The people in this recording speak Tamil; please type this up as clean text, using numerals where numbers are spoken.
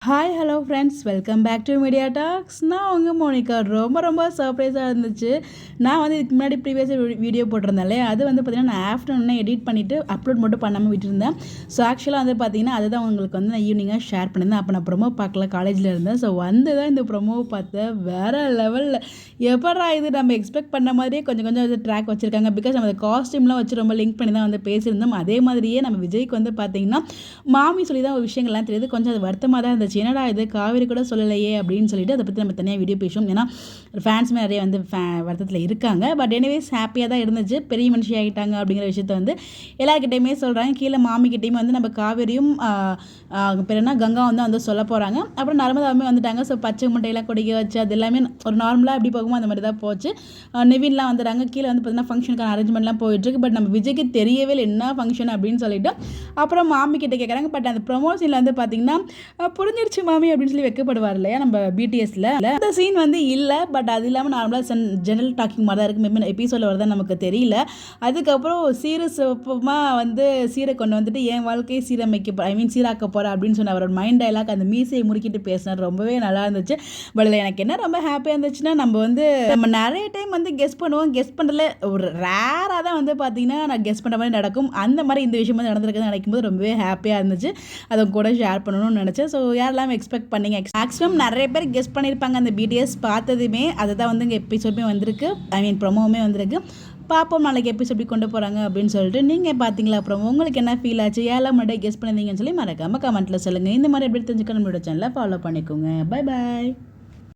Hi hello friends, welcome back to Media Talks. நான் உங்கள் மோனிகா. ரொம்ப சர்ப்ரைஸாக இருந்துச்சு. நான் வந்து இதுக்கு முன்னாடி ப்ரீவியஸாக வீடியோ போட்டிருந்தேன்லே, அது வந்து பார்த்திங்கன்னா நான் ஆஃப்டர்நூனே எடிட் பண்ணிவிட்டு அப்லோட் மட்டும் பண்ணாமல் விட்டுருந்தேன். ஸோ ஆக்சுவலாக வந்து பார்த்திங்கன்னா அதுதான் உங்களுக்கு வந்து நான் ஈவினிங்காக ஷேர் பண்ணியிருந்தேன். அப்போ நான் ப்ரொமோ பார்க்கல, காலேஜில் இருந்தேன். ஸோ வந்து தான் இந்த ப்ரொமோவை பார்த்தேன். வேறு லெவலில் எப்படா இது நம்ம எக்ஸ்பெக்ட் பண்ண மாதிரியே கொஞ்சம் இது ட்ராக் வச்சுருக்காங்க. பிகாஸ் நம்ம காஸ்டியூம்லாம் வச்சு ரொம்ப லிங்க் பண்ணி தான் வந்து பேசியிருந்தோம். அதே மாதிரியே நம்ம விஜய்க்கு வந்து பார்த்திங்கன்னா மாமி சொல்லி தான் ஒரு விஷயங்கள்லாம் தெரியுது. கொஞ்சம் அது வருத்தமாக தான் இருந்துச்சு. என்னடா இது காவேரி கூட சொல்லலையே அப்படின்னு சொல்லிட்டு அதை பற்றி நம்ம தனியாக வீடியோ பேசுவோம். ஏன்னா ஃபேன்ஸுமே நிறைய வந்து வருத்தத்தில் இருக்காங்க. பட் எனிவேஸ் ஹாப்பியாக தான் இருந்துச்சு. பெரிய மனுஷி ஆகிட்டாங்க அப்படிங்கிற விஷயத்த வந்து எல்லாருக்கிட்டையுமே சொல்கிறாங்க. கீழே மாமிக்கிட்டையுமே வந்து நம்ம காவேரியும் பேர் என்ன கங்கா வந்து சொல்ல போகிறாங்க. அப்புறம் நர்மதாவுமே வந்துட்டாங்க. ஸோ பச்சை முட்டையெல்லாம் கொடிக்க வச்சு அது எல்லாமே ஒரு நார்மலாக எப்படி போகுமோ அந்த மாதிரி தான் போச்சு. நிவின்லாம் வந்துட்டாங்க. கீழே வந்து பார்த்தீங்கன்னா ஃபங்க்ஷனுக்கான அரேஞ்ச்மெண்ட்லாம் போயிட்டுருக்கு. பட் நம்ம விஜய்க்கு தெரியவே இல்லை என்ன ஃபங்க்ஷன் அப்படின்னு சொல்லிட்டு அப்புறம் மாமி கிட்ட கேட்குறாங்க. பட் அந்த ப்ரொமோஷனில் வந்து பார்த்தீங்கன்னா புரிஞ்சிருச்சு மாமி அப்படின்னு சொல்லி வைக்கப்படுவார் இல்லையா நம்ம பிடிஎஸ்ல. அந்த சீன் வந்து இல்லை. பட் அது இல்லாமல் நார்மலாக ஜெனரல் டாக்கிங் மாதிரி தான் இருக்குது. மேபி எபிசோடில் வருதா நமக்கு தெரியல. அதுக்கப்புறம் சீரமாக வந்து சீரை கொண்டு வந்துட்டு என் வாழ்க்கையை சீராக்க போகிறேன் அப்படின்னு சொன்ன அவரோட மைண்ட் டைலாக் அந்த மீசையை முறுக்கிட்டு பேசினார். ரொம்பவே நல்லா இருந்துச்சு. பட் இதில் எனக்கு என்ன ரொம்ப ஹாப்பியாக இருந்துச்சுன்னா நம்ம நிறைய டைம் வந்து கெஸ் பண்ணுவோம். கெஸ் பண்ணுறதுல ஒரு ரேராக தான் வந்து பார்த்தீங்கன்னா நான் கெஸ் பண்ணுற மாதிரி நடக்கும். அந்த மாதிரி இந்த விஷயம் வந்து நடந்திருக்குன்னு நினைக்கும்போது ரொம்பவே ஹாப்பியாக இருந்துச்சு. அதை கூட ஷேர் பண்ணணும்னு நினச்சேன். ஸோ யாரெல்லாம் எக்ஸ்பெக்ட் பண்ணீங்க? மேக்ஸிமம் நிறைய பேர் கெஸ் பண்ணியிருப்பாங்க. அந்த பிடிஎஸ் பார்த்ததுமே அதை தான் வந்து இங்கே எபிசோடுமே வந்திருக்கு. ப்ரொமோவுமே வந்திருக்கு. பார்ப்போம் நாளைக்கு எபிசோட் எப்படி கொண்டு போகிறாங்க அப்படின்னு சொல்லிட்டு. நீங்கள் பார்த்தீங்களா? அப்புறம் உங்களுக்கு என்ன ஃபீல் ஆச்சு? ஏழாம் முன்னாடி கெஸ் பண்ணியிருந்தீங்கன்னு சொல்லி மறக்காமல் கமெண்ட்டில் சொல்லுங்கள். இந்த மாதிரி எப்படி தெரிஞ்சுக்க நம்மளோட சேனலை ஃபாலோ பண்ணிக்கோங்க. Bye bye.